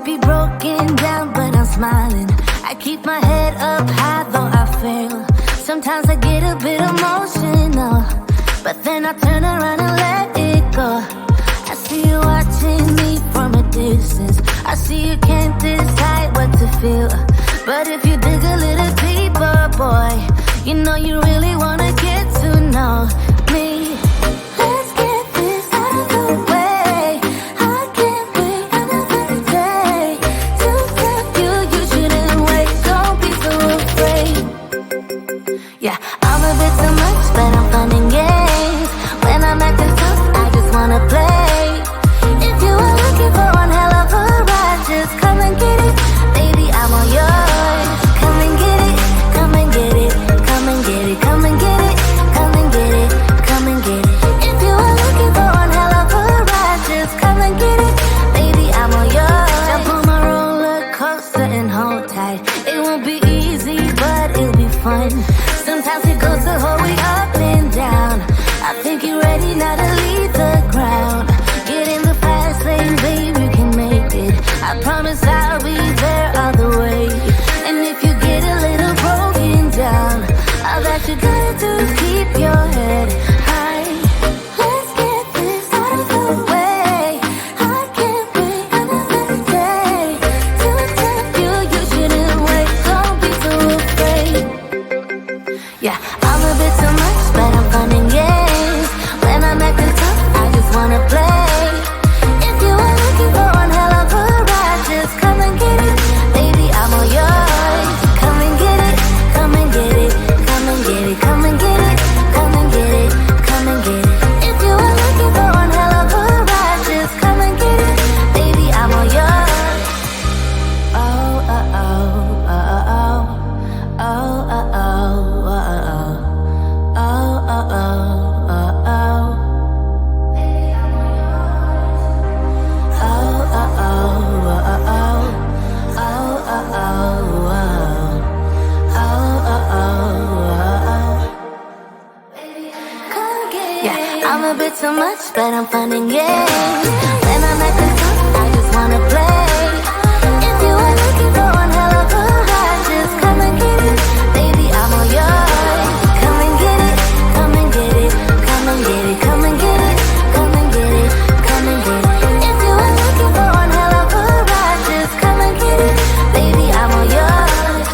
be broken down, but I'm smiling. I keep my head up high, though I fail. Sometimes I get a bit emotional, but then I turn around and let it go. I see you watching me from a distance. I see you can't decide what to feel, but if you dig a little deeper, boy, you know you really wanna get to know me. Let's get this out of the way. I can't wait another day to tell you you shouldn't wait. Don't be so afraid. Yeah, I'm a bit too much, but I'm fun and games. When I'm acting tough, I just wanna play. If you are looking for one hell of a ride, just come and get it. Baby, I'm all yours. Come and get it, come and get it, come and get it, come and get it, come and get it, come and get it. If you are looking for one hell of a ride, just come and get it. Baby, I'm all yours. Jump on my roller coaster and hold tight. It won't be easy, but it'll be fun. Sometimes it goes the whole way up and down. I think you're ready now to leave the ground. Get in the fast lane, baby, you can make it. I promise I'll be there all the way. And if you get a little broken down, all that you gotta do is keep your head high. Let's get this out of the way. I can't wait another day to tell you you shouldn't wait. Don't be so afraid. Yeah, I'm a bit too much, but I'm fun and games. When I'm acting tough, I just wanna play. If you are looking for one hell of a ride, just come and get it. Baby, I'm all yours. Come and get it, come and get it, come and get it, come and get it, come and get it, come and get it. If you are looking for one hell of a ride, just come and get it. Baby, I'm all yours. Oh, oh, oh, oh, oh, oh, oh, oh, oh, oh. Oh, oh, oh, oh, oh. Baby, I'm all yours. Oh, oh, oh, oh, oh. Oh, oh, oh, oh. Oh, oh, oh, oh. Come get it. Yeah, I'm a bit too much, but I'm fun and games. When I'm acting tough, I just wanna play. If you are looking for one hell of a ride, just come and get it. Baby, I'm all yours. Come and get it, come and get it, come and get it, come and get it, come and get it, come and get it. If you are looking for one hell of a ride, just come and get it. Baby, I'm all yours.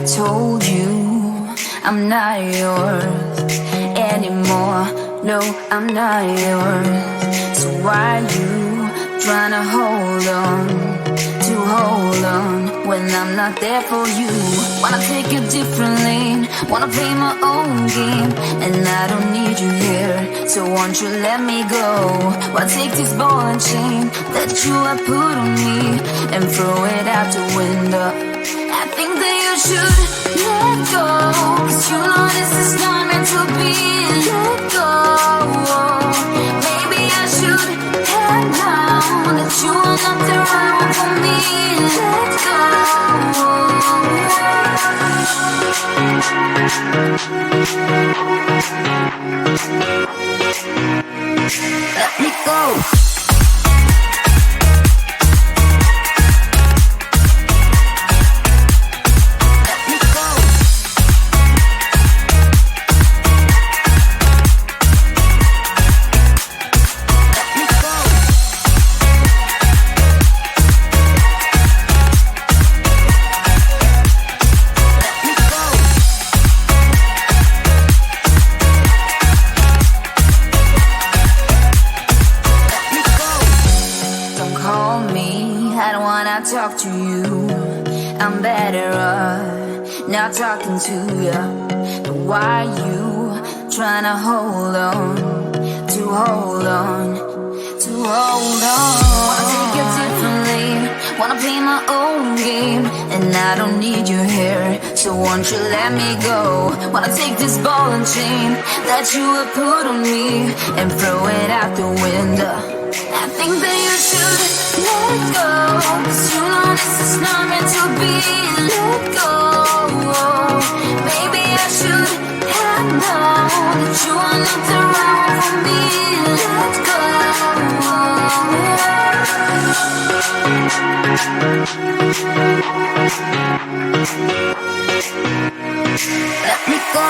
I told you I'm not yours anymore. No, I'm not yours. So why you tryna hold on when I'm not there for you? Wanna take a different lane, wanna play my own game, and I don't need you here, so won't you let me go? Wanna take this ball and chain that you have put on me and throw it out the window. I think that you should let go, 'cause you know this is not meant to be. Let go. Maybe I should have known that you are not the right one for me. Let go. Let me go. Talk to you, I'm better off not talking to you. But why you tryna hold on? Wanna take a different lane, wanna play my own game, and I don't need you here, so won't you let me go? Wanna take this ball and chain that you have put on me and throw it out the window. I think that you should let go, 'cause you know this is not meant to be. Let go. Maybe I should have known that you are not the right one for me. Let go. Let me go.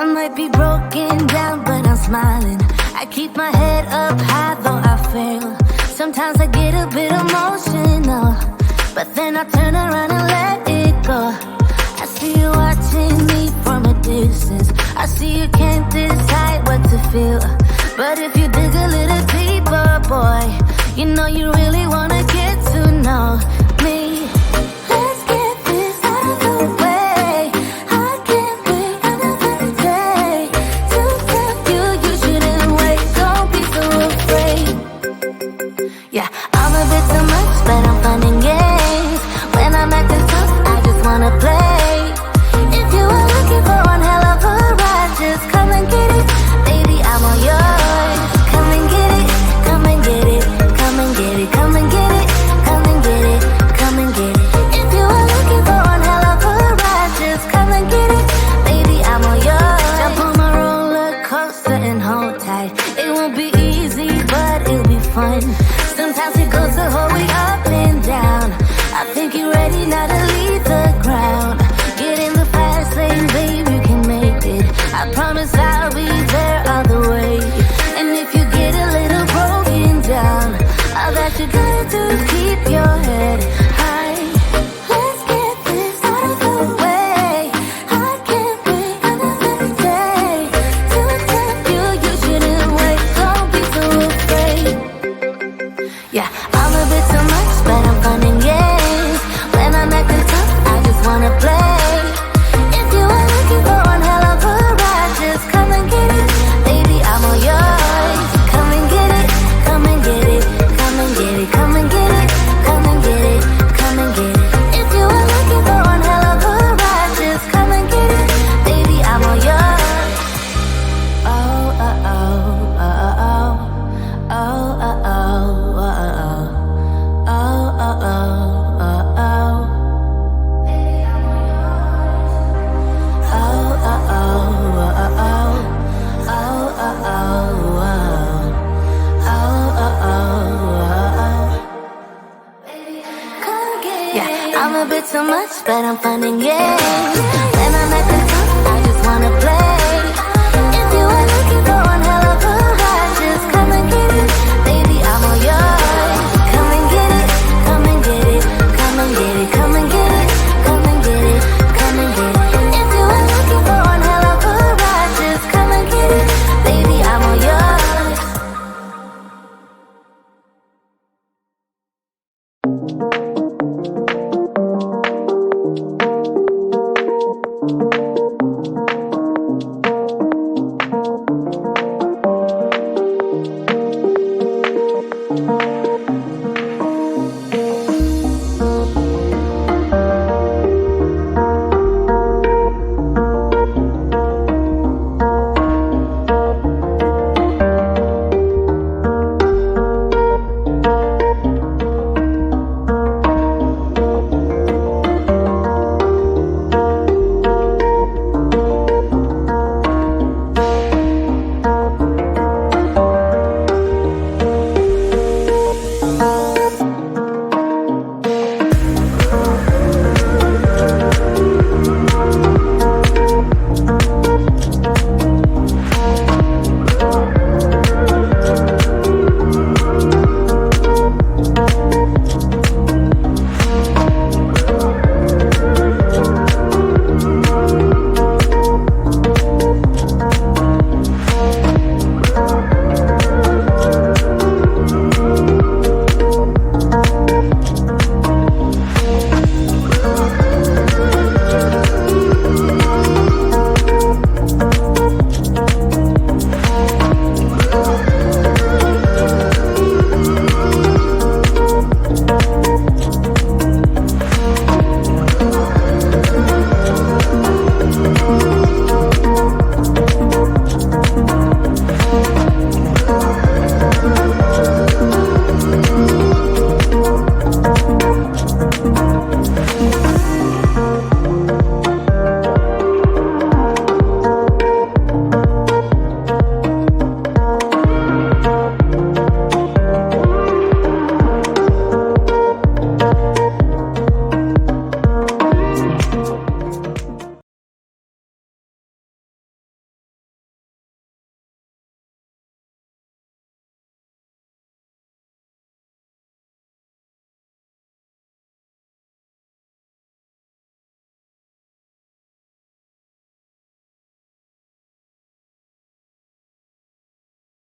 I might be broken down, but I'm smiling. I keep my head up high, though I fail. Sometimes I get a bit emotional, but then I turn around and let it go. I see you watching me from a distance. I see you can't decide what to feel, but if you dig a little deeper, boy, you know you really wanna get to know me. Let's get this out of the way. I can't wait another day to tell you you shouldn't wait. Don't be so afraid. Yeah, I'm a bit too much, but I'm fun and games. When I'm acting tough, I just wanna play. If you are looking for one hell of a ride, just come and get it. Baby, I'm all yours. Come and get it, come and get it, come and get it, come and get it, come and get it, come and get it. If you are looking for one hell of a ride, just come and get it. Baby, I'm all yours. Jump on my roller coaster and hold tight. It won't be easy, but it'll be fun. Sometimes it goes the whole way up and down. I think you're ready now to leave the ground. Get in the fast lane, babe, you can make it. I promise I'll be there all the way. And if you get a little broken down, all that you gotta do is keep your head high. Let's get this out of the way. I can't wait another day to tell you you shouldn't wait. Don't be so afraid. Yeah, I'm a bit a bit too much, but I'm fun and games. When I'm at the top, I just wanna play. If you are looking for one hell of a ride, just come and get it, baby, I'm all yours. Come and get it, come and get it, come and get it, come and get it, come and get it, come and get it. If you are looking for one hell of a ride, just come and get it, baby, I'm all yours.